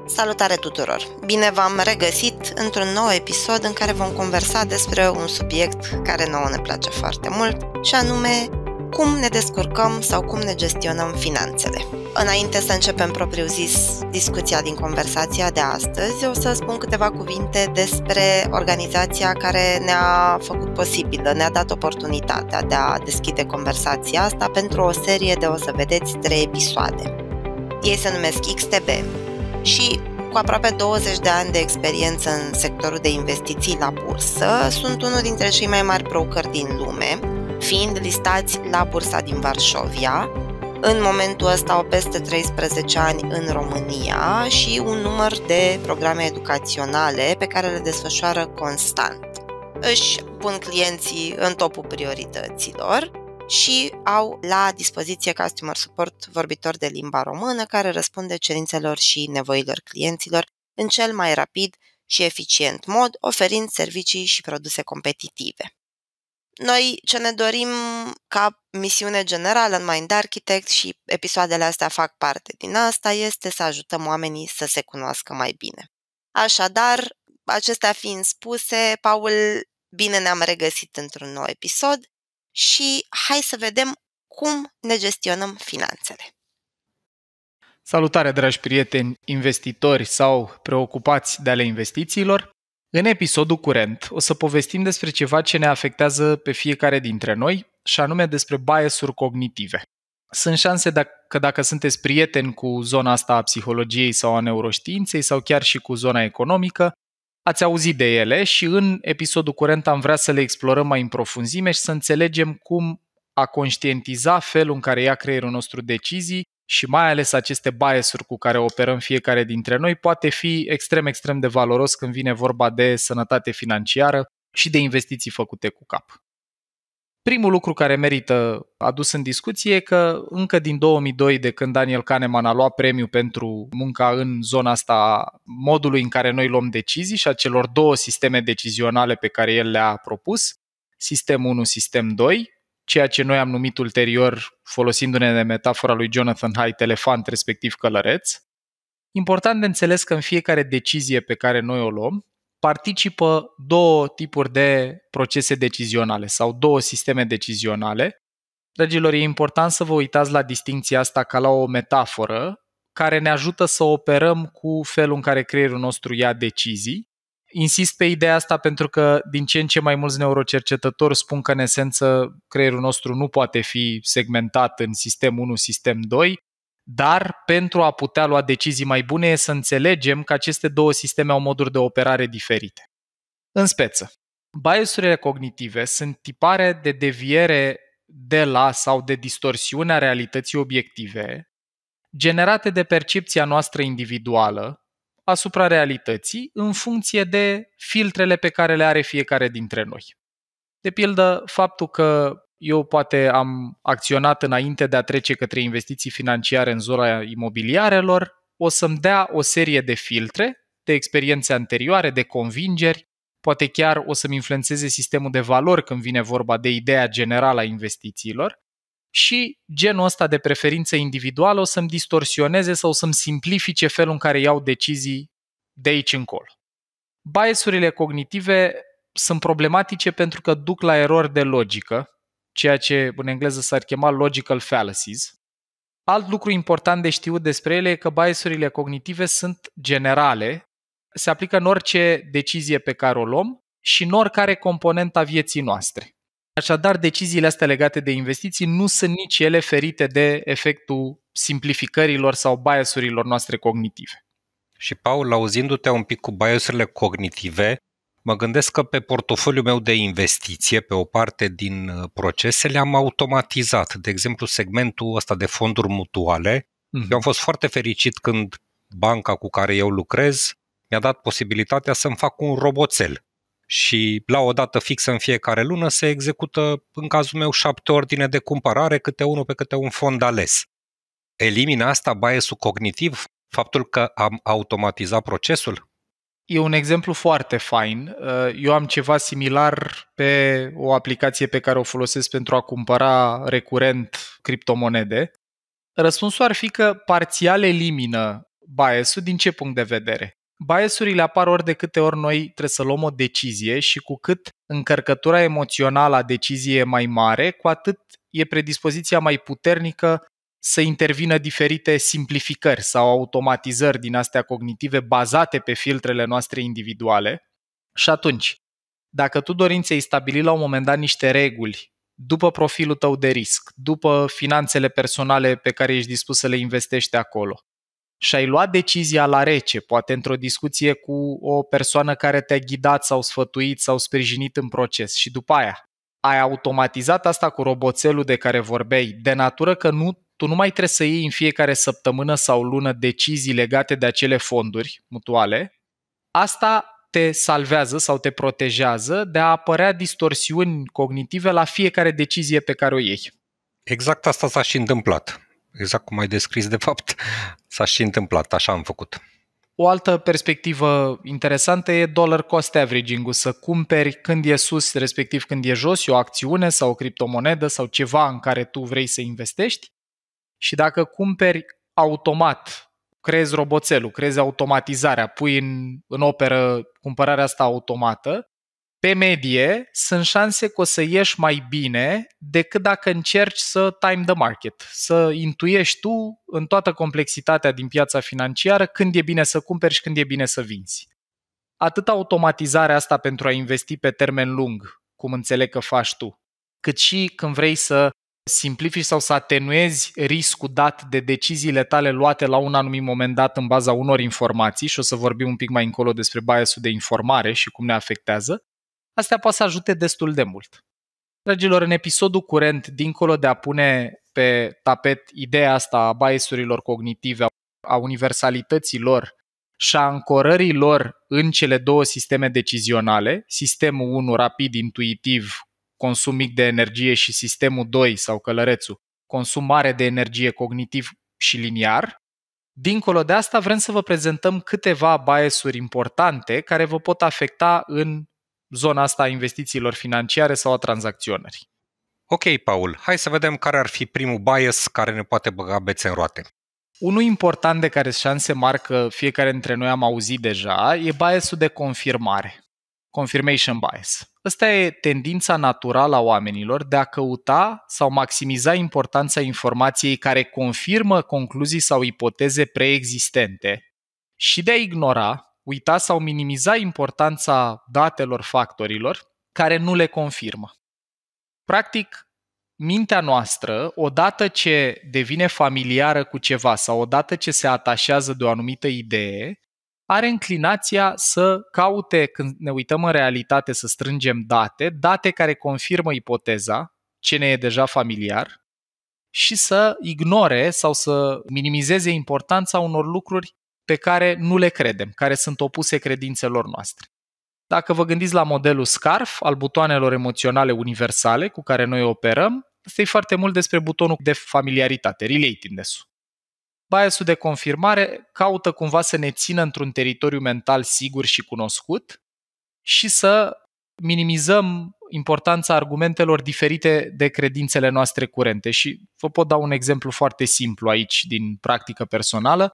Salutare tuturor! Bine v-am regăsit într-un nou episod în care vom conversa despre un subiect care nouă ne place foarte mult, și anume cum ne descurcăm sau cum ne gestionăm finanțele. Înainte să începem propriu-zis discuția din conversația de astăzi, o să spun câteva cuvinte despre organizația care ne-a făcut posibilă, ne-a dat oportunitatea de a deschide conversația asta pentru o serie de, o să vedeți, 3 episoade. Ei se numesc XTB și cu aproape 20 de ani de experiență în sectorul de investiții la bursă, sunt unul dintre cei mai mari brokeri din lume, fiind listați la bursa din Varșovia. În momentul ăsta au peste 13 ani în România și un număr de programe educaționale pe care le desfășoară constant. Își pun clienții în topul priorităților și au la dispoziție customer support vorbitor de limba română care răspunde cerințelor și nevoilor clienților în cel mai rapid și eficient mod, oferind servicii și produse competitive. Noi ce ne dorim ca misiune generală în Mind Architect, și episoadele astea fac parte din asta, este să ajutăm oamenii să se cunoască mai bine. Așadar, acestea fiind spuse, Paul, bine ne-am regăsit într-un nou episod și hai să vedem cum ne gestionăm finanțele. Salutare, dragi prieteni, investitori sau preocupați de ale investițiilor! În episodul curent o să povestim despre ceva ce ne afectează pe fiecare dintre noi, și anume despre bias-uri cognitive. Sunt șanse că dacă sunteți prieteni cu zona asta a psihologiei sau a neuroștiinței sau chiar și cu zona economică, ați auzit de ele și în episodul curent am vrea să le explorăm mai în profunzime și să înțelegem cum a conștientiza felul în care ia creierul nostru decizii și mai ales aceste bias-uri cu care operăm fiecare dintre noi poate fi extrem de valoros când vine vorba de sănătate financiară și de investiții făcute cu cap. Primul lucru care merită adus în discuție e că încă din 2002, de când Daniel Kahneman a luat premiul pentru munca în zona asta a modului în care noi luăm decizii și a celor 2 sisteme decizionale pe care el le-a propus, Sistem 1, Sistem 2, ceea ce noi am numit ulterior, folosindu-ne de metafora lui Jonathan Haidt, elefant, respectiv călăreț. Important de înțeles că în fiecare decizie pe care noi o luăm, participă 2 tipuri de procese decizionale sau 2 sisteme decizionale. Dragilor, e important să vă uitați la distincția asta ca la o metaforă care ne ajută să operăm cu felul în care creierul nostru ia decizii. Insist pe ideea asta pentru că din ce în ce mai mulți neurocercetători spun că în esență creierul nostru nu poate fi segmentat în sistem 1, sistem 2, dar pentru a putea lua decizii mai bune e să înțelegem că aceste 2 sisteme au moduri de operare diferite. În speță, biasurile cognitive sunt tipare de deviere de la sau de distorsiune a realității obiective generate de percepția noastră individuală asupra realității în funcție de filtrele pe care le are fiecare dintre noi. De pildă, faptul că eu poate am acționat înainte de a trece către investiții financiare în zona imobiliarelor, o să-mi dea o serie de filtre, de experiențe anterioare, de convingeri, poate chiar o să-mi influențeze sistemul de valori când vine vorba de ideea generală a investițiilor și genul ăsta de preferință individuală o să-mi distorsioneze sau să-mi simplifice felul în care iau decizii de aici încolo. Biasurile cognitive sunt problematice pentru că duc la erori de logică, ceea ce în engleză s-ar chema logical fallacies. Alt lucru important de știut despre ele e că biasurile cognitive sunt generale, se aplică în orice decizie pe care o luăm și în oricare componentă a vieții noastre. Așadar, deciziile astea legate de investiții nu sunt nici ele ferite de efectul simplificărilor sau biasurilor noastre cognitive. Și, Paul, auzindu-te un pic cu biasurile cognitive, mă gândesc că pe portofoliul meu de investiție, pe o parte din procese, le-am automatizat. De exemplu, segmentul ăsta de fonduri mutuale. Eu am fost foarte fericit când banca cu care eu lucrez mi-a dat posibilitatea să-mi fac un roboțel. Și la o dată fixă în fiecare lună se execută, în cazul meu, 7 ordine de cumpărare, câte unul pe câte un fond ales. Elimină asta biasul cognitiv, faptul că am automatizat procesul? E un exemplu foarte fain. Eu am ceva similar pe o aplicație pe care o folosesc pentru a cumpăra recurent criptomonede. Răspunsul ar fi că parțial elimină bias-ul din ce punct de vedere? Bias-urile apar ori de câte ori noi trebuie să luăm o decizie și cu cât încărcătura emoțională a deciziei e mai mare, cu atât e predispoziția mai puternică să intervină diferite simplificări sau automatizări din astea cognitive bazate pe filtrele noastre individuale. Și atunci, dacă tu, Dorin, ți-ai stabilit la un moment dat niște reguli după profilul tău de risc, după finanțele personale pe care ești dispus să le investești acolo, și ai luat decizia la rece, poate într-o discuție cu o persoană care te-a ghidat sau sfătuit sau sprijinit în proces și după aia ai automatizat asta cu roboțelul de care vorbeai, de natură că tu nu mai trebuie să iei în fiecare săptămână sau lună decizii legate de acele fonduri mutuale, asta te salvează sau te protejează de a apărea distorsiuni cognitive la fiecare decizie pe care o iei. Exact asta s-a și întâmplat. Exact cum ai descris, de fapt, s-a și întâmplat, așa am făcut. O altă perspectivă interesantă e dollar cost averaging-ul, să cumperi când e sus, respectiv când e jos, o acțiune sau o criptomonedă sau ceva în care tu vrei să investești și dacă cumperi automat, creezi roboțelul, creezi automatizarea, pui în operă cumpărarea asta automată, pe medie sunt șanse că o să ieși mai bine decât dacă încerci să time the market, să intuiești tu în toată complexitatea din piața financiară când e bine să cumperi și când e bine să vinzi. Atât automatizarea asta pentru a investi pe termen lung, cum înțeleg că faci tu, cât și când vrei să simplifici sau să atenuezi riscul dat de deciziile tale luate la un anumit moment dat în baza unor informații, și o să vorbim un pic mai încolo despre bias-ul de informare și cum ne afectează, astea poate să ajute destul de mult. Dragilor, în episodul curent, dincolo de a pune pe tapet ideea asta a bias-urilor cognitive, a universalității lor și a ancorării lor în cele două sisteme decizionale, sistemul 1 rapid, intuitiv, consum mic de energie și sistemul 2 sau călărețul, consum mare de energie cognitiv și liniar, dincolo de asta vrem să vă prezentăm câteva bias-uri importante care vă pot afecta în zona asta a investițiilor financiare sau a tranzacționării. Ok, Paul, hai să vedem care ar fi primul bias care ne poate băga bețe în roate. Unul important de care șanse mari că fiecare dintre noi am auzit deja e biasul de confirmare. Confirmation bias. Ăsta e tendința naturală a oamenilor de a căuta sau maximiza importanța informației care confirmă concluzii sau ipoteze preexistente și de a ignora, uita sau minimiza importanța datelor factorilor care nu le confirmă. Practic, mintea noastră, odată ce devine familiară cu ceva sau odată ce se atașează de o anumită idee, are înclinația să caute, când ne uităm în realitate, să strângem date care confirmă ipoteza, ce ne e deja familiar, și să ignore sau să minimizeze importanța unor lucruri pe care nu le credem, care sunt opuse credințelor noastre. Dacă vă gândiți la modelul SCARF al butoanelor emoționale universale cu care noi operăm, ăsta e foarte mult despre butonul de familiaritate, relatedness-ul. Biasul de confirmare caută cumva să ne țină într-un teritoriu mental sigur și cunoscut și să minimizăm importanța argumentelor diferite de credințele noastre curente. Și vă pot da un exemplu foarte simplu aici din practică personală.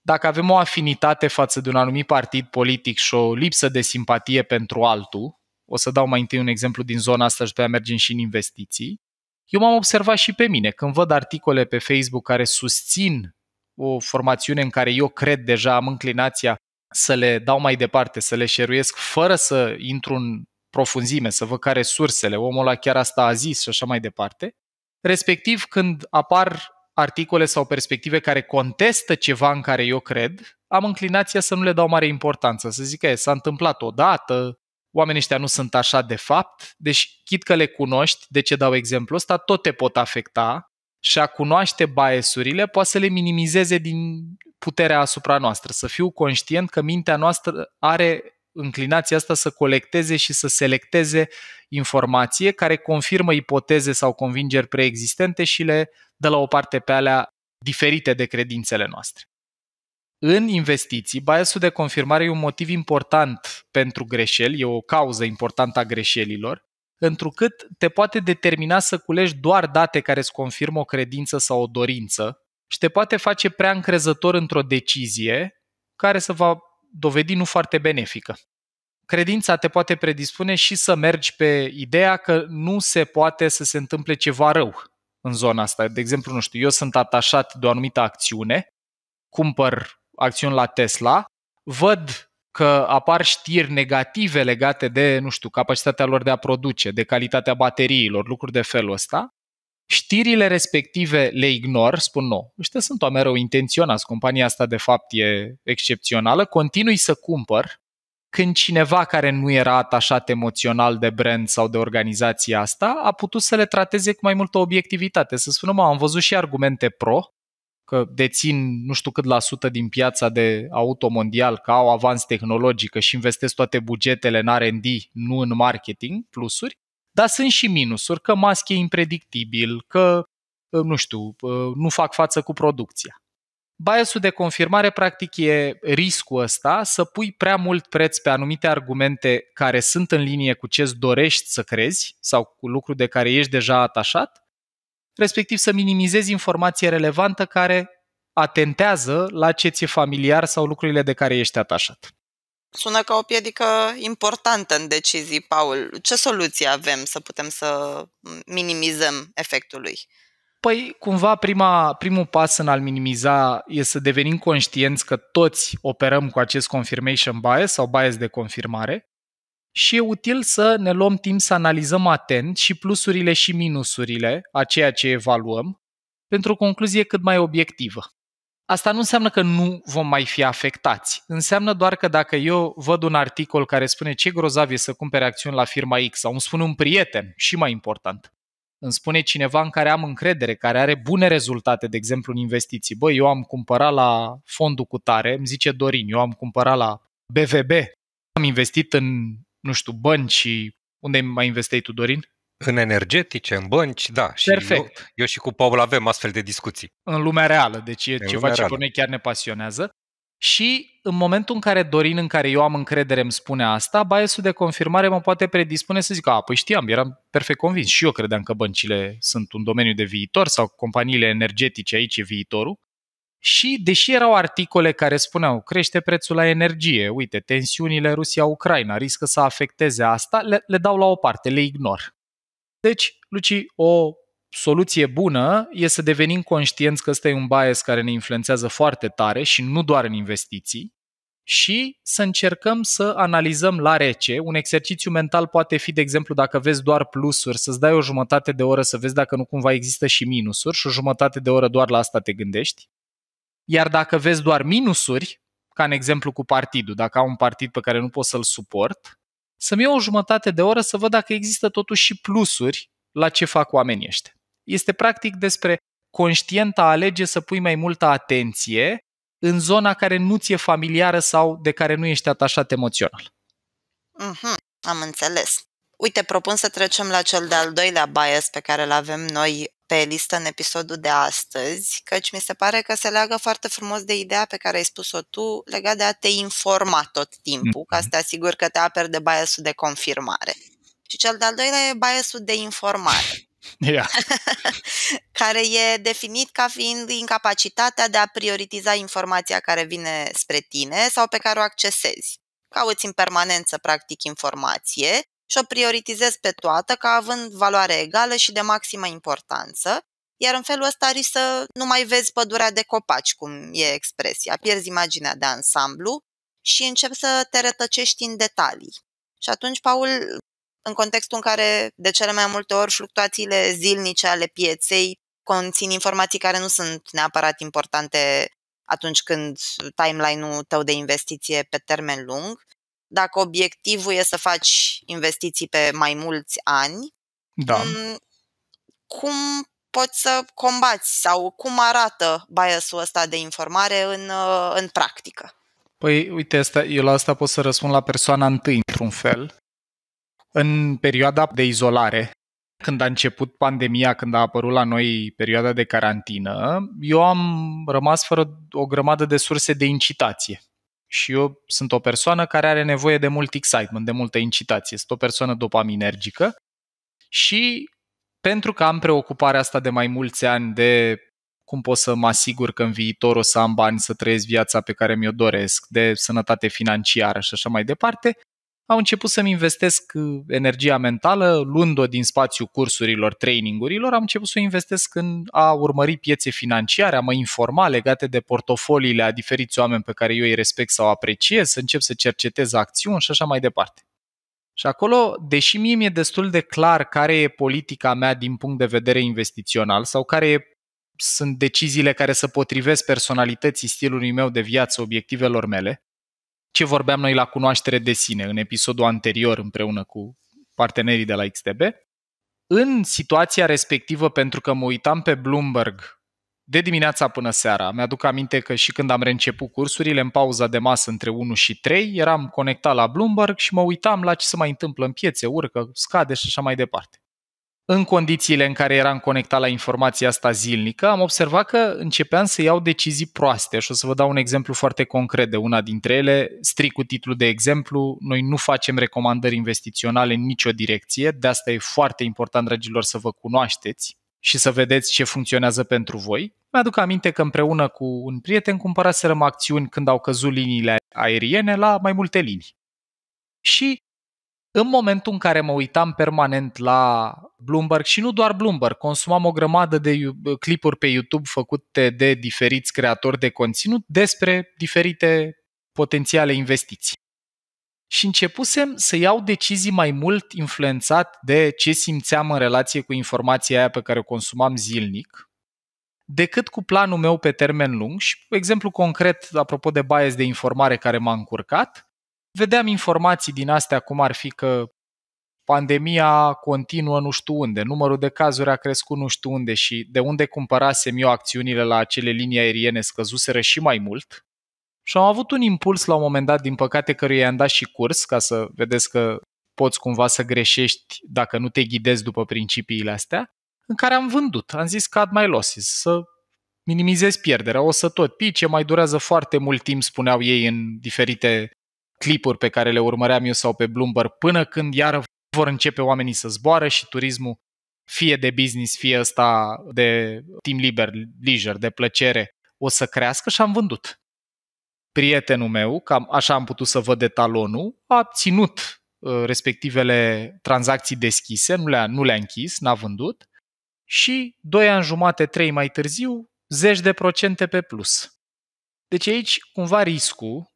Dacă avem o afinitate față de un anumit partid politic și o lipsă de simpatie pentru altul, o să dau mai întâi un exemplu din zona asta și după aia mergem și în investiții, eu m-am observat și pe mine. Când văd articole pe Facebook care susțin o formațiune în care eu cred deja, am înclinația să le dau mai departe, să le share-uiesc fără să intru în profunzime, să văd care sursele, omul ăla chiar asta a zis și așa mai departe. Respectiv, când apar articole sau perspective care contestă ceva în care eu cred, am înclinația să nu le dau mare importanță, să zic că s-a întâmplat odată, oamenii ăștia nu sunt așa de fapt, deci chit că le cunoști, de ce dau exemplul ăsta, tot te pot afecta și a cunoaște biasurile poate să le minimizeze din puterea asupra noastră, să fiu conștient că mintea noastră are înclinația asta să colecteze și să selecteze informație care confirmă ipoteze sau convingeri preexistente și le dă la o parte pe alea diferite de credințele noastre. În investiții, biasul de confirmare e un motiv important pentru greșeli, e o cauză importantă a greșelilor, întrucât te poate determina să culegi doar date care îți confirmă o credință sau o dorință și te poate face prea încrezător într-o decizie care se va dovedi nu foarte benefică. Credința te poate predispune și să mergi pe ideea că nu se poate să se întâmple ceva rău în zona asta. De exemplu, nu știu, eu sunt atașat de o anumită acțiune, cumpăr acțiuni la Tesla, văd că apar știri negative legate de, nu știu, capacitatea lor de a produce, de calitatea bateriilor, lucruri de felul ăsta. Știrile respective le ignor, spun nu, ăștia sunt oameni rău intenționați, compania asta de fapt e excepțională, continui să cumpăr când cineva care nu era atașat emoțional de brand sau de organizația asta a putut să le trateze cu mai multă obiectivitate, să spună, am văzut și argumente pro, că dețin nu știu cât la sută din piața de auto mondial, că au avans tehnologic, că și investesc toate bugetele în R&D, nu în marketing, plusuri, dar sunt și minusuri, că Musk e impredictibil, că, nu știu, nu fac față cu producția. Biasul de confirmare, practic, e riscul ăsta să pui prea mult preț pe anumite argumente care sunt în linie cu ce-ți dorești să crezi sau cu lucruri de care ești deja atașat, respectiv să minimizezi informație relevantă care atentează la ce ți-e familiar sau lucrurile de care ești atașat. Sună ca o piedică importantă în decizii, Paul. Ce soluție avem să putem să minimizăm efectul lui? Păi, cumva, primul pas în a-l minimiza e să devenim conștienți că toți operăm cu acest confirmation bias sau bias de confirmare și e util să ne luăm timp să analizăm atent și plusurile și minusurile a ceea ce evaluăm pentru o concluzie cât mai obiectivă. Asta nu înseamnă că nu vom mai fi afectați. Înseamnă doar că dacă eu văd un articol care spune ce grozav e să cumpere acțiuni la firma X sau îmi spune un prieten, și mai important, îmi spune cineva în care am încredere, care are bune rezultate, de exemplu în investiții. Băi, eu am cumpărat la fondul cutare, îmi zice Dorin, eu am cumpărat la BVB, am investit în, nu știu, bănci și... Unde mai investeai tu, Dorin? În energetice, în bănci, da. Și perfect. Eu și cu Paul avem astfel de discuții. În lumea reală, deci e ceva ce pe noi chiar ne pasionează. Și în momentul în care Dorin, în care eu am încredere, îmi spune asta, biasul de confirmare mă poate predispune să zic, păi știam, eram perfect convins. Și eu credeam că băncile sunt un domeniu de viitor sau companiile energetice, aici e viitorul. Și deși erau articole care spuneau, crește prețul la energie, uite, tensiunile Rusia-Ucraina riscă să afecteze asta, le dau la o parte, le ignor. Deci, Luci, o soluție bună e să devenim conștienți că ăsta e un bias care ne influențează foarte tare și nu doar în investiții și să încercăm să analizăm la rece. Un exercițiu mental poate fi, de exemplu, dacă vezi doar plusuri, să-ți dai o jumătate de oră să vezi dacă nu cumva există și minusuri și o jumătate de oră doar la asta te gândești. Iar dacă vezi doar minusuri, ca în exemplu cu partidul, dacă am un partid pe care nu pot să-l suport, să-mi iau o jumătate de oră să văd dacă există totuși și plusuri la ce fac oamenii ăștia. Este practic despre conștient a alege să pui mai multă atenție în zona care nu ți-e familiară sau de care nu ești atașat emoțional. Am înțeles. Uite, propun să trecem la cel de-al doilea bias pe care îl avem noi pe listă în episodul de astăzi, căci mi se pare că se leagă foarte frumos de ideea pe care ai spus-o tu, legat de a te informa tot timpul, ca să te asiguri că te aperi de biasul de confirmare. Și cel de-al doilea e biasul de informare. Yeah. Care e definit ca fiind incapacitatea de a prioritiza informația care vine spre tine sau pe care o accesezi. Cauți în permanență, practic, informație și o prioritizezi pe toată ca având valoare egală și de maximă importanță, iar în felul ăsta risci să nu mai vezi pădurea de copaci, cum e expresia, pierzi imaginea de ansamblu și începi să te rătăcești în detalii. Și atunci, Paul, în contextul în care de cele mai multe ori fluctuațiile zilnice ale pieței conțin informații care nu sunt neapărat importante atunci când timeline-ul tău de investiție pe termen lung, dacă obiectivul e să faci investiții pe mai mulți ani, da. Cum poți să combați sau cum arată biasul ăsta de informare în practică? Păi, uite, eu la asta pot să răspund la persoana întâi, într-un fel. În perioada de izolare, când a început pandemia, când a apărut la noi perioada de carantină, eu am rămas fără o grămadă de surse de incitație. Și eu sunt o persoană care are nevoie de mult excitement, de multă incitație. Sunt o persoană dopaminergică și pentru că am preocuparea asta de mai mulți ani de cum pot să mă asigur că în viitor o să am bani să trăiesc viața pe care mi-o doresc, de sănătate financiară și așa mai departe, au început să-mi investesc energia mentală, luând-o din spațiul cursurilor, trainingurilor, am început să o investesc în a urmări piețe financiare, a mă informa legate de portofoliile a diferiți oameni pe care eu îi respect sau apreciez, să încep să cercetez acțiuni și așa mai departe. Și acolo, deși mie mi-e destul de clar care e politica mea din punct de vedere investițional sau sunt deciziile care se potrivesc personalității, stilului meu de viață, obiectivelor mele, ce vorbeam noi la cunoaștere de sine în episodul anterior împreună cu partenerii de la XTB, în situația respectivă, pentru că mă uitam pe Bloomberg de dimineața până seara, mi-aduc aminte că și când am reînceput cursurile, în pauza de masă între 1 și 3, eram conectat la Bloomberg și mă uitam la ce se mai întâmplă în piețe, urcă, scade și așa mai departe. În condițiile în care eram conectat la informația asta zilnică, am observat că începeam să iau decizii proaste și o să vă dau un exemplu foarte concret de una dintre ele, strict cu titlul de exemplu. Noi nu facem recomandări investiționale în nicio direcție, de asta e foarte important, dragilor, să vă cunoașteți și să vedeți ce funcționează pentru voi. Mi-aduc aminte că împreună cu un prieten cumpăraserăm acțiuni când au căzut liniile aeriene la mai multe linii. Și în momentul în care mă uitam permanent la Bloomberg și nu doar Bloomberg, consumam o grămadă de clipuri pe YouTube făcute de diferiți creatori de conținut despre diferite potențiale investiții. Și începusem să iau decizii mai mult influențat de ce simțeam în relație cu informația aia pe care o consumam zilnic, decât cu planul meu pe termen lung. Și, exemplu concret, apropo de bias de informare care m-a încurcat, vedeam informații din astea cum ar fi că pandemia continuă nu știu unde, numărul de cazuri a crescut nu știu unde și de unde cumpărasem eu acțiunile la acele linii aeriene scăzuseră și mai mult. Și am avut un impuls la un moment dat, din păcate căruia i-am dat și curs, ca să vedeți că poți cumva să greșești dacă nu te ghidezi după principiile astea, în care am vândut. Am zis cut my losses, să minimizez pierderea, o să tot pice, mai durează foarte mult timp, spuneau ei în diferite clipuri pe care le urmăream eu sau pe Bloomberg, până când iară vor începe oamenii să zboară și turismul, fie de business, fie ăsta de timp liber, leisure, de plăcere, o să crească și am vândut. Prietenul meu, cam așa am putut să văd etalonul, a ținut respectivele tranzacții deschise, nu le-a închis, n-a vândut și 2 ani jumate, 3 mai târziu, 10% pe plus. Deci aici, cumva, riscul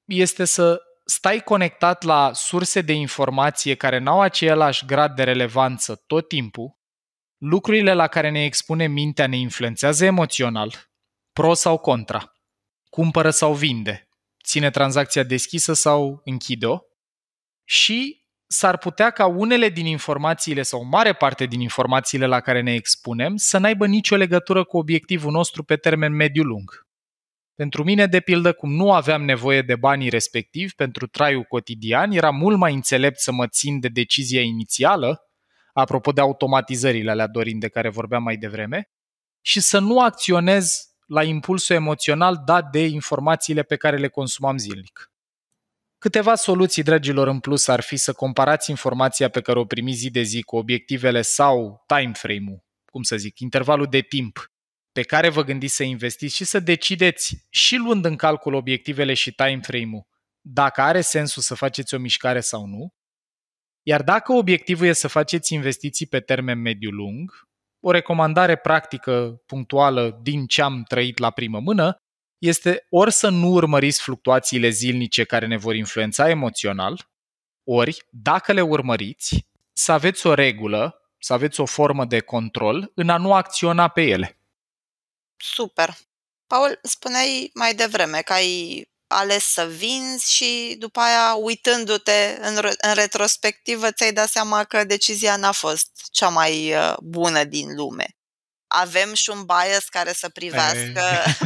este să stai conectat la surse de informație care n-au același grad de relevanță tot timpul, lucrurile la care ne expune mintea ne influențează emoțional, pro sau contra, cumpără sau vinde, ține tranzacția deschisă sau închide-o și s-ar putea ca unele din informațiile sau o mare parte din informațiile la care ne expunem să n-aibă nicio legătură cu obiectivul nostru pe termen mediu-lung. Pentru mine, de pildă, cum nu aveam nevoie de banii respectivi pentru traiul cotidian, era mult mai înțelept să mă țin de decizia inițială, apropo de automatizările alea, Dorin, de care vorbeam mai devreme, și să nu acționez la impulsul emoțional dat de informațiile pe care le consumam zilnic. Câteva soluții, dragilor, în plus ar fi să comparați informația pe care o primiți zi de zi cu obiectivele sau time frame-ul, intervalul de timp pe care vă gândiți să investiți și să decideți, și luând în calcul obiectivele și time frame-ul, dacă are sensul să faceți o mișcare sau nu. Iar dacă obiectivul e să faceți investiții pe termen mediu-lung, o recomandare practică, punctuală din ce am trăit la primă mână, este ori să nu urmăriți fluctuațiile zilnice care ne vor influența emoțional, ori, dacă le urmăriți, să aveți o regulă, să aveți o formă de control în a nu acționa pe ele. Super! Paul, spuneai mai devreme că ai ales să vinzi și după aia, uitându-te în retrospectivă, ți-ai dat seama că decizia n-a fost cea mai bună din lume. Avem și un bias care să privească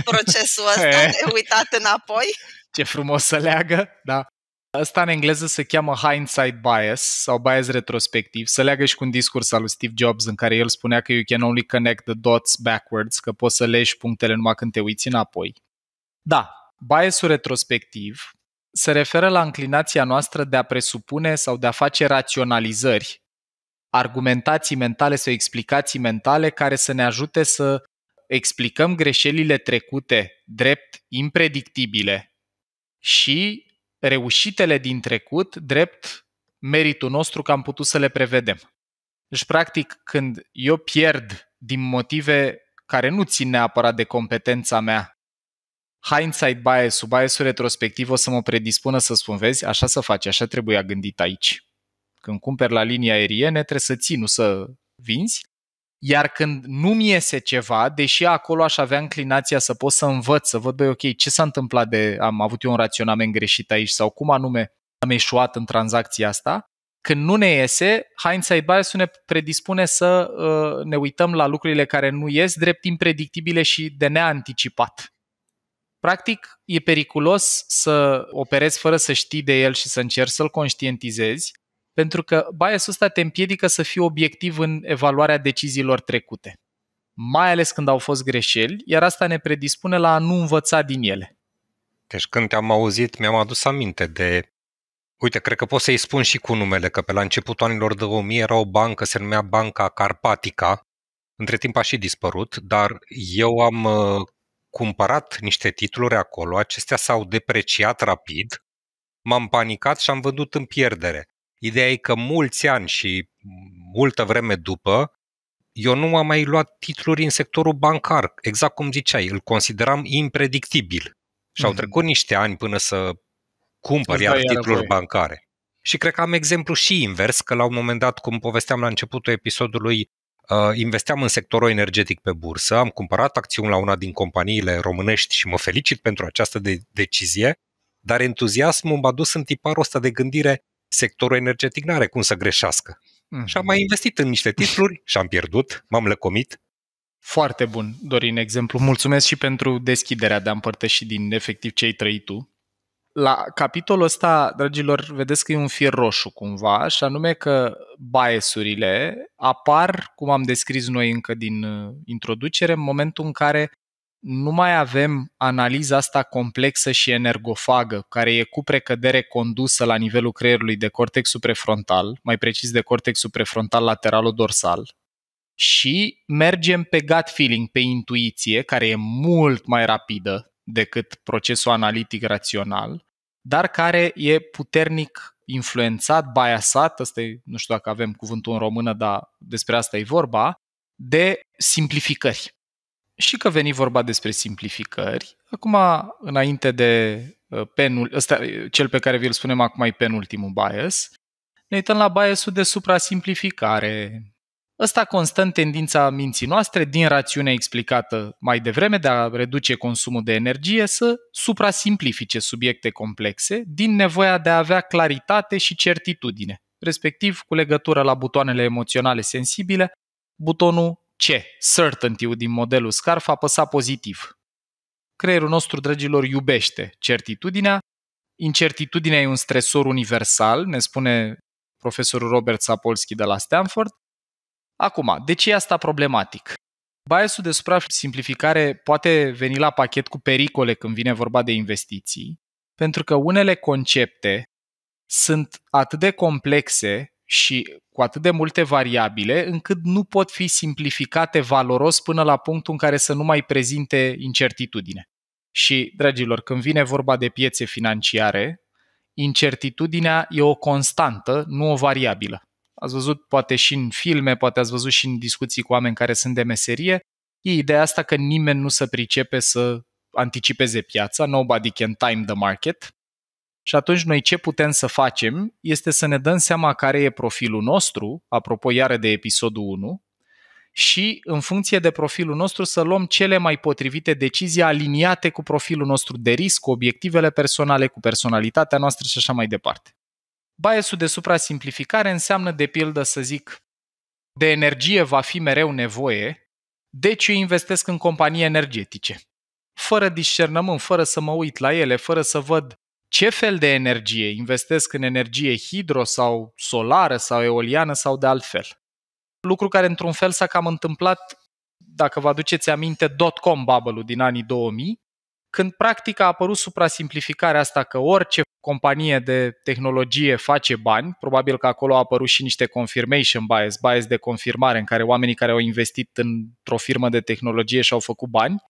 procesul ăsta de uitat înapoi? Ce frumos să leagă, da. Asta în engleză se cheamă hindsight bias sau bias retrospectiv. Se leagă și cu un discurs al lui Steve Jobs în care el spunea că you can only connect the dots backwards, că poți să legi punctele numai când te uiți înapoi. Da, biasul retrospectiv se referă la înclinația noastră de a presupune sau de a face raționalizări, argumentații mentale sau explicații mentale care să ne ajute să explicăm greșelile trecute drept impredictibile și reușitele din trecut drept meritul nostru că am putut să le prevedem. Deci, practic, când eu pierd din motive care nu țin neapărat de competența mea, hindsight bias-ul, bias-ul retrospectiv o să mă predispună să spun, vezi, așa să faci, așa trebuia gândit aici. Când cumperi la linii aeriene, trebuie să ții, nu să vinzi. Iar când nu-mi iese ceva, deși acolo aș avea înclinația să pot să învăț, să văd, băi, ok, ce s-a întâmplat am avut eu un raționament greșit aici sau cum anume am eșuat în tranzacția asta, când nu ne iese, hindsight bias-ul ne predispune să ne uităm la lucrurile care nu ies drept impredictibile și de neanticipat. Practic, e periculos să operezi fără să știi de el și să încerci să-l conștientizezi, pentru că bias-ul ăsta te împiedică să fii obiectiv în evaluarea deciziilor trecute. Mai ales când au fost greșeli, iar asta ne predispune la a nu învăța din ele. Deci când te-am auzit, mi-am adus aminte de... Uite, cred că pot să-i spun și cu numele, că pe la începutul anilor 2000 era o bancă, se numea Banca Carpatica. Între timp a și dispărut, dar eu am cumpărat niște titluri acolo, acestea s-au depreciat rapid, m-am panicat și am vândut în pierdere. Ideea e că mulți ani și multă vreme după, eu nu am mai luat titluri în sectorul bancar, exact cum ziceai, îl consideram impredictibil. Și au trecut niște ani până să cumpăr iar titluri bancare. Și cred că am exemplu și invers, că la un moment dat, cum povesteam la începutul episodului, investeam în sectorul energetic pe bursă, am cumpărat acțiuni la una din companiile românești și mă felicit pentru această decizie, dar entuziasmul m-a dus în tiparul ăsta de gândire, sectorul energetic n-are cum să greșească. Și am mai investit în niște titluri și am pierdut, m-am lăcomit. Foarte bun, Dorin, exemplu. Mulțumesc și pentru deschiderea de a împărtăși din efectiv ce ai trăit tu. La capitolul ăsta, dragilor, vedeți că e un fir roșu cumva, și anume că bias-urile apar, cum am descris noi încă din introducere, în momentul în care nu mai avem analiza asta complexă și energofagă, care e cu precădere condusă la nivelul creierului de cortexul prefrontal, mai precis de cortexul prefrontal lateral-dorsal, și mergem pe gut feeling, pe intuiție, care e mult mai rapidă decât procesul analitic rațional, dar care e puternic influențat, biasat, ăsta e, nu știu dacă avem cuvântul în română, dar despre asta e vorba, de simplificări. Și că veni vorba despre simplificări, acum, înainte de ăsta, cel pe care vi-l spunem acum e penultimul bias, ne uităm la biasul de suprasimplificare. Ăsta constă în tendința minții noastre, din rațiunea explicată mai devreme, de a reduce consumul de energie, să suprasimplifice subiecte complexe, din nevoia de a avea claritate și certitudine, respectiv cu legătură la butoanele emoționale sensibile, butonul C, certainty-ul din modelul SCARF, apăsa pozitiv. Creierul nostru, dragilor, iubește certitudinea. Incertitudinea e un stresor universal, ne spune profesorul Robert Sapolsky de la Stanford. Acum, de ce e asta problematic? Biasul de suprasimplificare poate veni la pachet cu pericole când vine vorba de investiții, pentru că unele concepte sunt atât de complexe și cu atât de multe variabile, încât nu pot fi simplificate valoros până la punctul în care să nu mai prezinte incertitudine. Și, dragilor, când vine vorba de piețe financiare, incertitudinea e o constantă, nu o variabilă. Ați văzut poate și în filme, poate ați văzut și în discuții cu oameni care sunt de meserie, e ideea asta că nimeni nu se pricepe să anticipeze piața, nobody can time the market. Și atunci noi ce putem să facem este să ne dăm seama care e profilul nostru, apropo iară de episodul 1, și în funcție de profilul nostru să luăm cele mai potrivite decizii aliniate cu profilul nostru de risc, cu obiectivele personale, cu personalitatea noastră și așa mai departe. Biasul de suprasimplificare înseamnă, de pildă, să zic, de energie va fi mereu nevoie, deci eu investesc în companii energetice. Fără discernământ, fără să mă uit la ele, fără să văd ce fel de energie, investesc în energie hidro sau solară sau eoliană sau de altfel. Lucru care într-un fel s-a cam întâmplat, dacă vă aduceți aminte, dot-com bubble-ul din anii 2000, când practic a apărut suprasimplificarea asta că orice companie de tehnologie face bani, probabil că acolo a apărut și niște confirmation bias de confirmare în care oamenii care au investit într-o firmă de tehnologie și-au făcut bani,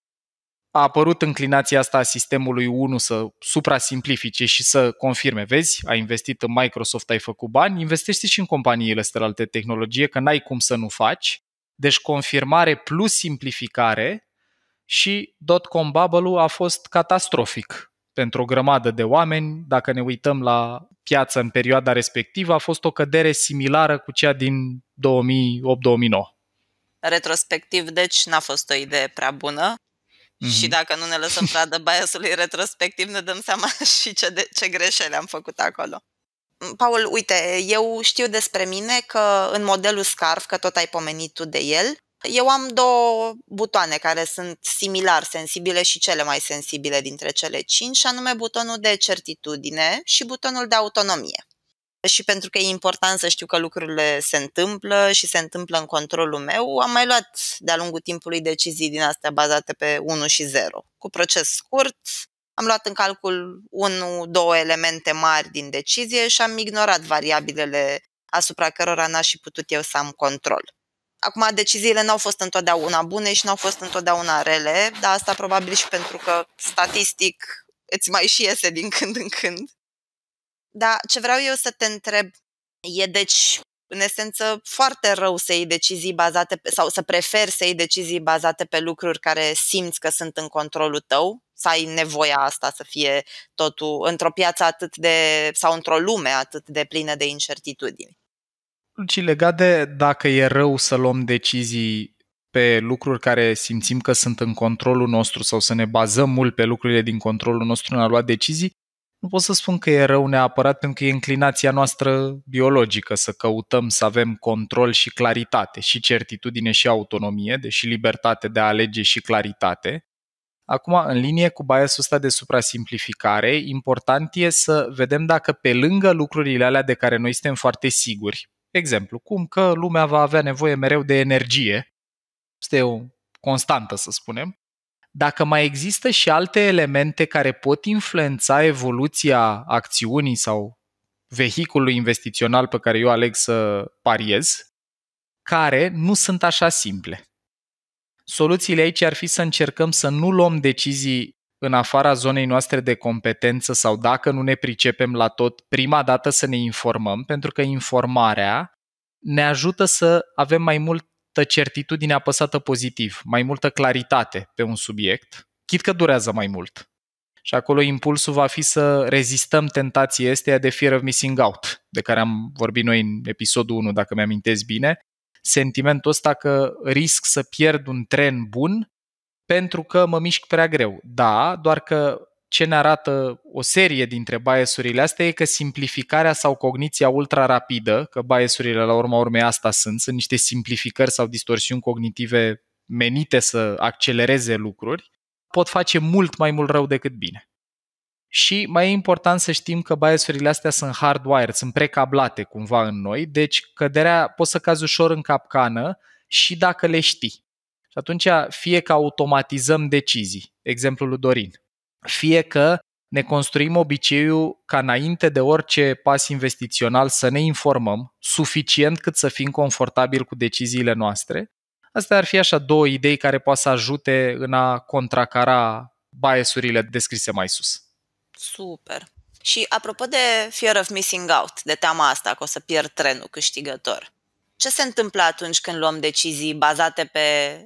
a apărut înclinația asta a sistemului 1 să suprasimplifice și să confirme. Vezi, ai investit în Microsoft, ai făcut bani, investește și în companiile astea de tehnologie, că n-ai cum să nu faci. Deci confirmare plus simplificare și dot-com bubble-ul a fost catastrofic pentru o grămadă de oameni. Dacă ne uităm la piață în perioada respectivă, a fost o cădere similară cu cea din 2008-2009. Retrospectiv, deci, n-a fost o idee prea bună. Și dacă nu ne lăsăm pradă biasului retrospectiv, ne dăm seama și ce greșeli am făcut acolo. Paul, uite, eu știu despre mine că în modelul Scarf, că tot ai pomenit tu de el, eu am două butoane care sunt similar sensibile și cele mai sensibile dintre cele 5, și anume butonul de certitudine și butonul de autonomie. Și pentru că e important să știu că lucrurile se întâmplă și se întâmplă în controlul meu, am mai luat de-a lungul timpului decizii din astea bazate pe 1 și 0. Cu proces scurt, am luat în calcul 1-2 elemente mari din decizie și am ignorat variabilele asupra cărora n-aș fi putut eu să am control. Acum, deciziile n-au fost întotdeauna bune și n-au fost întotdeauna rele, dar asta probabil și pentru că statistic îți mai și iese din când în când. Dar ce vreau eu să te întreb e, deci, în esență, foarte rău să iei decizii bazate pe, sau să preferi să iei decizii bazate pe lucruri care simți că sunt în controlul tău, să ai nevoia asta să fie totul într-o piață atât de, sau într-o lume atât de plină de incertitudini. Și legat de dacă e rău să luăm decizii pe lucruri care simțim că sunt în controlul nostru sau să ne bazăm mult pe lucrurile din controlul nostru în a lua decizii, nu pot să spun că e rău neapărat, pentru că e inclinația noastră biologică să căutăm să avem control și claritate, și certitudine și autonomie, deși libertate de a alege și claritate. Acum, în linie cu biasul ăsta de suprasimplificare, important e să vedem dacă pe lângă lucrurile alea de care noi suntem foarte siguri, exemplu, cum că lumea va avea nevoie mereu de energie, este o constantă, să spunem, dacă mai există și alte elemente care pot influența evoluția acțiunii sau vehiculului investițional pe care eu aleg să pariez, care nu sunt așa simple. Soluțiile aici ar fi să încercăm să nu luăm decizii în afara zonei noastre de competență sau, dacă nu ne pricepem la tot, prima dată să ne informăm, pentru că informarea ne ajută să avem mai multă certitudine apăsată pozitiv, mai multă claritate pe un subiect, chit că durează mai mult. Și acolo impulsul va fi să rezistăm tentației esteia de fear of missing out, de care am vorbit noi în episodul 1, dacă mi-amintesc bine, sentimentul ăsta că risc să pierd un tren bun pentru că mă mișc prea greu. Da, doar că ce ne arată o serie dintre biasurile astea e că simplificarea sau cogniția ultra-rapidă, că biasurile la urma urmei asta sunt niște simplificări sau distorsiuni cognitive menite să accelereze lucruri, pot face mult mai mult rău decât bine. Și mai e important să știm că biasurile astea sunt hardwired, sunt precablate cumva în noi, deci poți să cazi ușor în capcană și dacă le știi. Și atunci fie că automatizăm decizii, exemplul lui Dorin, fie că ne construim obiceiul ca înainte de orice pas investițional să ne informăm suficient cât să fim confortabili cu deciziile noastre. Astea ar fi așa două idei care poate să ajute în a contracara biasurile descrise mai sus. Super! Și apropo de fear of missing out, de teama asta că o să pierd trenul câștigător, ce se întâmplă atunci când luăm decizii bazate pe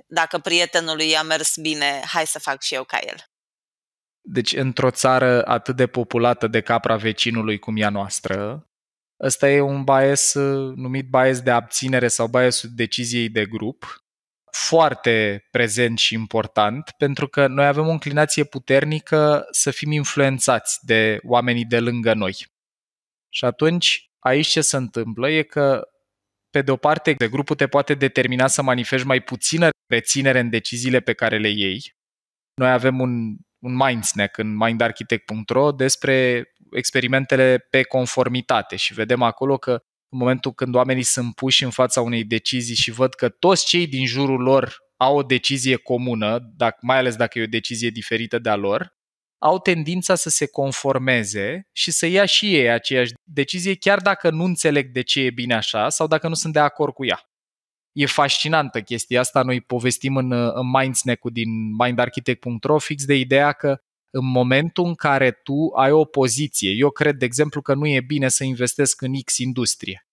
dacă prietenului i-a mers bine, hai să fac și eu ca el? Deci, într-o țară atât de populată de capra vecinului cum e a noastră, ăsta e un bias numit bias de abținere sau biasul deciziei de grup, foarte prezent și important, pentru că noi avem o inclinație puternică să fim influențați de oamenii de lângă noi. Și atunci, aici ce se întâmplă e că, pe de o parte, de grupul te poate determina să manifesti mai puțină reținere în deciziile pe care le iei. Noi avem un mind snack în mindarchitect.ro despre experimentele pe conformitate și vedem acolo că în momentul când oamenii sunt puși în fața unei decizii și văd că toți cei din jurul lor au o decizie comună, mai ales dacă e o decizie diferită de a lor, au tendința să se conformeze și să ia și ei aceeași decizie, chiar dacă nu înțeleg de ce e bine așa sau dacă nu sunt de acord cu ea. E fascinantă chestia asta, noi povestim în Mindsnack-ul din mindarchitect.ro fix de ideea că în momentul în care tu ai o poziție, eu cred, de exemplu, că nu e bine să investesc în X industrie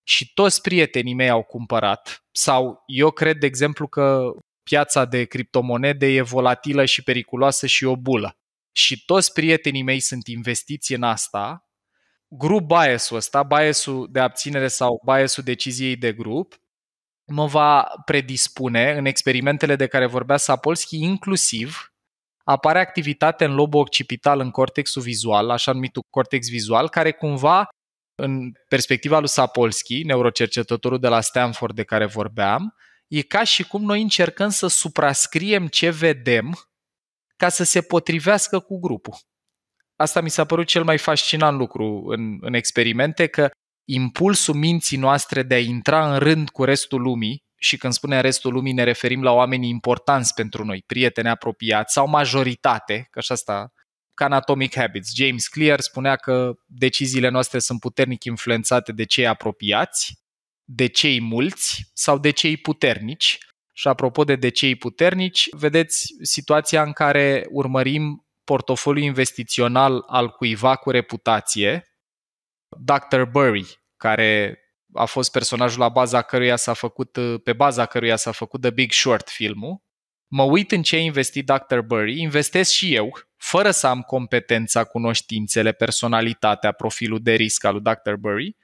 și toți prietenii mei au cumpărat, sau eu cred, de exemplu, că piața de criptomonede e volatilă și periculoasă și o bulă și toți prietenii mei sunt investiți în asta, group bias-ul ăsta, bias-ul de abținere sau bias-ul deciziei de grup, mă va predispune în experimentele de care vorbea Sapolsky, inclusiv apare activitate în lobul occipital, în cortexul vizual, așa numitul cortex vizual, care cumva, în perspectiva lui Sapolsky, neurocercetătorul de la Stanford de care vorbeam, e ca și cum noi încercăm să suprascriem ce vedem ca să se potrivească cu grupul. Asta mi s-a părut cel mai fascinant lucru în experimente, că impulsul minții noastre de a intra în rând cu restul lumii, și când spunem restul lumii ne referim la oamenii importanți pentru noi, prieteni apropiați sau majoritate, că așa asta, ca în Atomic Habits. James Clear spunea că deciziile noastre sunt puternic influențate de cei apropiați, de cei mulți sau de cei puternici. Și apropo de cei puternici, vedeți situația în care urmărim portofoliul investițional al cuiva cu reputație, Dr. Burry, care a fost personajul pe baza căruia s-a făcut The Big Short filmul. Mă uit în ce a investit Dr. Burry, investesc și eu, fără să am competența, cunoștințele, personalitatea, profilul de risc al lui Dr. Burry,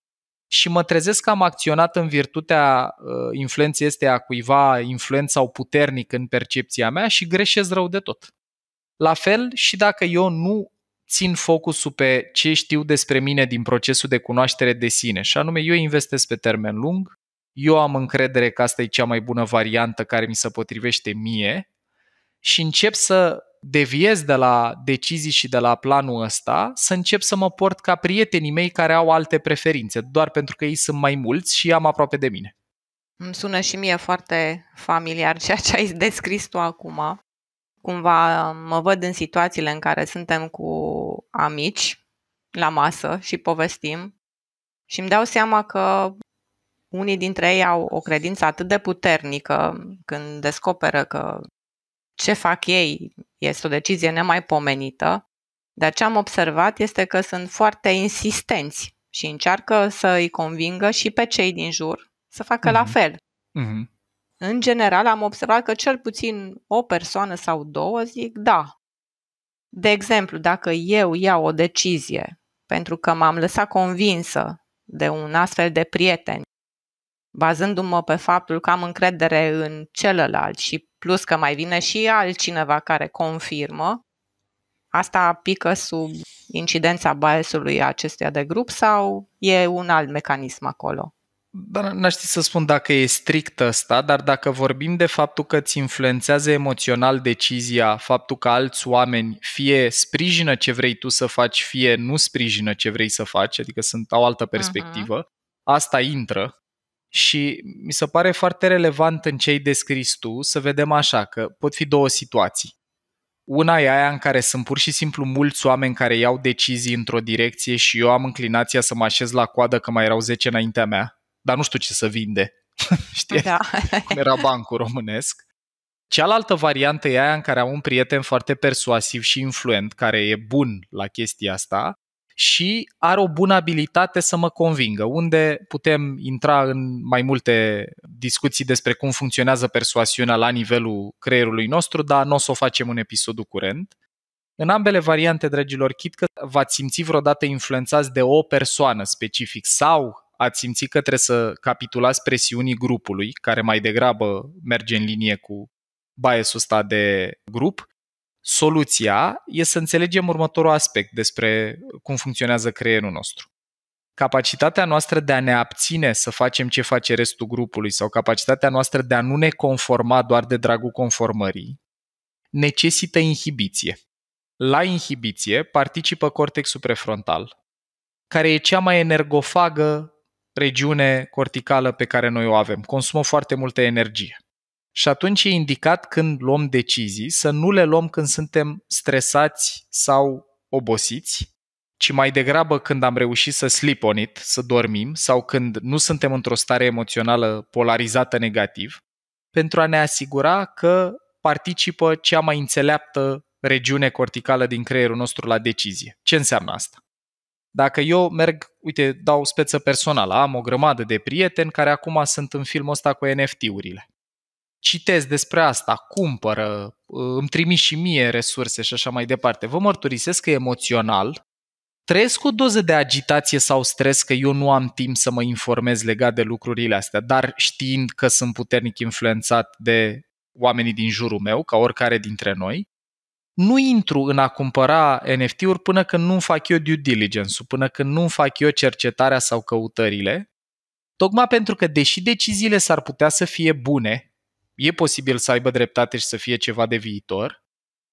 și mă trezesc că am acționat în virtutea influenței a cuiva, influența sau puternic în percepția mea și greșesc rău de tot. La fel și dacă eu nu țin focusul pe ce știu despre mine din procesul de cunoaștere de sine, și anume eu investesc pe termen lung, eu am încredere că asta e cea mai bună variantă care mi se potrivește mie și încep să deviez de la decizii și de la planul ăsta, să încep să mă port ca prietenii mei care au alte preferințe, doar pentru că ei sunt mai mulți și am aproape de mine. Îmi sună și mie foarte familiar ceea ce ai descris tu acum. Cumva mă văd în situațiile în care suntem cu amici la masă și povestim și îmi dau seama că unii dintre ei au o credință atât de puternică când descoperă că ce fac ei este o decizie nemaipomenită, dar ce am observat este că sunt foarte insistenți și încearcă să îi convingă și pe cei din jur să facă la fel. În general am observat că cel puțin o persoană sau două zic da. De exemplu, dacă eu iau o decizie pentru că m-am lăsat convinsă de un astfel de prieten, bazându-mă pe faptul că am încredere în celălalt și plus că mai vine și altcineva care confirmă, asta pică sub incidența biasului acestuia de grup sau e un alt mecanism acolo? Dar n-aș ști să spun dacă e strict ăsta, dar dacă vorbim de faptul că îți influențează emoțional decizia, faptul că alți oameni fie sprijină ce vrei tu să faci, fie nu sprijină ce vrei să faci, adică au altă perspectivă, asta intră. Și mi se pare foarte relevant în ce ai descris tu să vedem așa, că pot fi două situații. Una e aia în care sunt pur și simplu mulți oameni care iau decizii într-o direcție și eu am înclinația să mă așez la coadă că mai erau 10 înaintea mea, dar nu știu ce să vinde. Știi? Da. Cum era bancul românesc. Cealaltă variantă e aia în care am un prieten foarte persuasiv și influent, care e bun la chestia asta și are o bună abilitate să mă convingă, unde putem intra în mai multe discuții despre cum funcționează persuasiunea la nivelul creierului nostru, dar nu o să o facem în episodul curent. În ambele variante, dragilor, chit că v-ați simțit vreodată influențați de o persoană specific sau ați simțit că trebuie să capitulați presiunii grupului, care mai degrabă merge în linie cu bias-ul ăsta de grup, soluția e să înțelegem următorul aspect despre cum funcționează creierul nostru. Capacitatea noastră de a ne abține să facem ce face restul grupului sau capacitatea noastră de a nu ne conforma doar de dragul conformării necesită inhibiție. La inhibiție participă cortexul prefrontal, care e cea mai energofagă regiune corticală pe care noi o avem. Consumă foarte multă energie. Și atunci e indicat când luăm decizii să nu le luăm când suntem stresați sau obosiți, ci mai degrabă când am reușit să sleep on it, să dormim, sau când nu suntem într-o stare emoțională polarizată negativ, pentru a ne asigura că participă cea mai înțeleaptă regiune corticală din creierul nostru la decizie. Ce înseamnă asta? Dacă eu merg, uite, dau speță personală, am o grămadă de prieteni care acum sunt în filmul ăsta cu NFT-urile. Citesc despre asta, cumpără, îmi trimit și mie resurse și așa mai departe. Vă mărturisesc că emoțional trăiesc o doză de agitație sau stres că eu nu am timp să mă informez legat de lucrurile astea, dar știind că sunt puternic influențat de oamenii din jurul meu, ca oricare dintre noi, nu intru în a cumpăra NFT-uri până când nu fac eu due diligence-ul, până când nu fac eu cercetarea sau căutările, tocmai pentru că, deși deciziile s-ar putea să fie bune, e posibil să aibă dreptate și să fie ceva de viitor,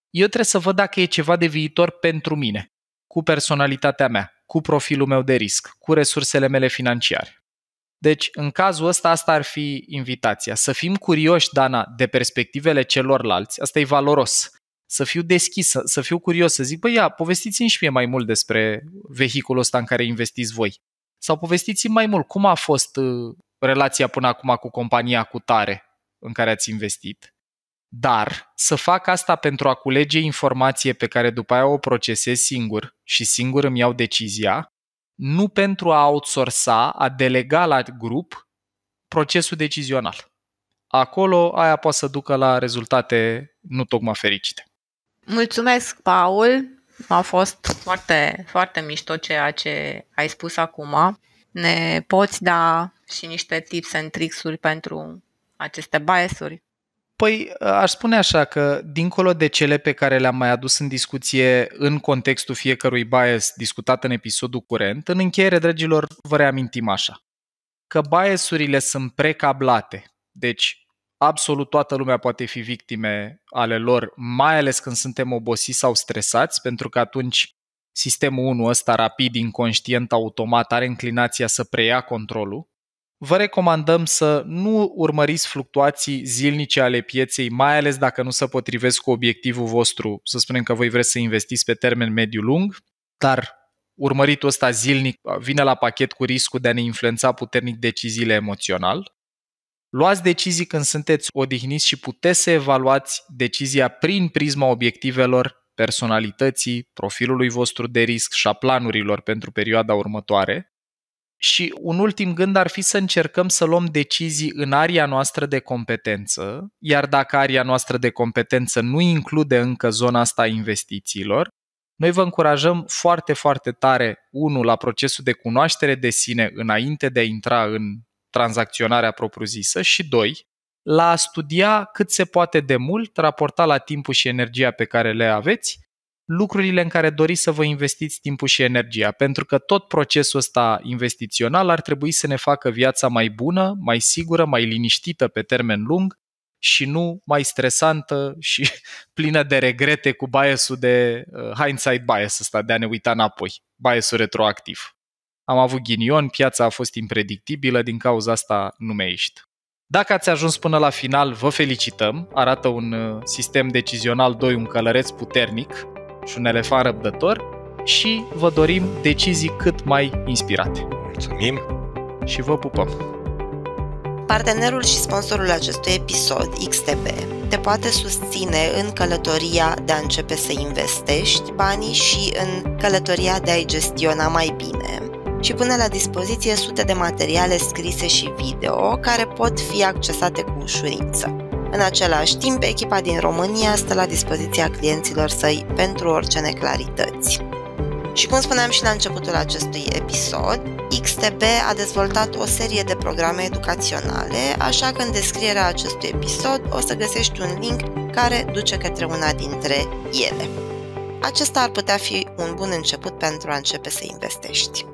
eu trebuie să văd dacă e ceva de viitor pentru mine, cu personalitatea mea, cu profilul meu de risc, cu resursele mele financiare. Deci, în cazul ăsta, asta ar fi invitația. Să fim curioși, Dana, de perspectivele celorlalți. Asta e valoros. Să fiu deschis, să fiu curios, să zic, băi, ia, povestiți-mi și mie mai mult despre vehiculul ăsta în care investiți voi. Sau povestiți-mi mai mult cum a fost relația până acum cu compania cu tare în care ați investit. Dar să fac asta pentru a culege informație pe care după aia o procesez singur și singur îmi iau decizia, nu pentru a outsourca, a delega la grup procesul decizional. Acolo aia poate să ducă la rezultate nu tocmai fericite. Mulțumesc, Paul! A fost foarte, foarte mișto ceea ce ai spus acum. Ne poți da și niște tips and tricks-uri pentru aceste bias-uri? Păi, aș spune așa că, dincolo de cele pe care le-am mai adus în discuție în contextul fiecărui bias discutat în episodul curent, în încheiere, dragilor, vă reamintim așa, că bias-urile sunt precablate, deci absolut toată lumea poate fi victime ale lor, mai ales când suntem obosiți sau stresați, pentru că atunci sistemul 1 ăsta rapid, inconștient, automat, are înclinația să preia controlul. Vă recomandăm să nu urmăriți fluctuații zilnice ale pieței, mai ales dacă nu se potrivesc cu obiectivul vostru, să spunem că voi vreți să investiți pe termen mediu-lung, dar urmăritul ăsta zilnic vine la pachet cu riscul de a ne influența puternic deciziile emoțional. Luați decizii când sunteți odihniți și puteți să evaluați decizia prin prisma obiectivelor, personalității, profilului vostru de risc și a planurilor pentru perioada următoare. Și un ultim gând ar fi să încercăm să luăm decizii în aria noastră de competență, iar dacă aria noastră de competență nu include încă zona asta a investițiilor, noi vă încurajăm foarte, foarte tare, 1, la procesul de cunoaștere de sine înainte de a intra în tranzacționarea propriu-zisă și 2, la a studia cât se poate de mult, raporta la timpul și energia pe care le aveți, lucrurile în care doriți să vă investiți timpul și energia, pentru că tot procesul ăsta investițional ar trebui să ne facă viața mai bună, mai sigură, mai liniștită pe termen lung și nu mai stresantă și plină de regrete cu bias-ul de hindsight bias ăsta, de a ne uita înapoi, bias-ul retroactiv. Am avut ghinion, piața a fost impredictibilă, din cauza asta nu mi-a ieșit. Dacă ați ajuns până la final, vă felicităm, arată un sistem decizional 2, un călăreț puternic și un elefant răbdător și vă dorim decizii cât mai inspirate. Mulțumim! Și vă pupăm! Partenerul și sponsorul acestui episod, XTB, te poate susține în călătoria de a începe să investești banii și în călătoria de a-i gestiona mai bine și pune la dispoziție sute de materiale scrise și video care pot fi accesate cu ușurință. În același timp, echipa din România stă la dispoziția clienților săi pentru orice neclarități. Și cum spuneam și la începutul acestui episod, XTB a dezvoltat o serie de programe educaționale, așa că în descrierea acestui episod o să găsești un link care duce către una dintre ele. Acesta ar putea fi un bun început pentru a începe să investești.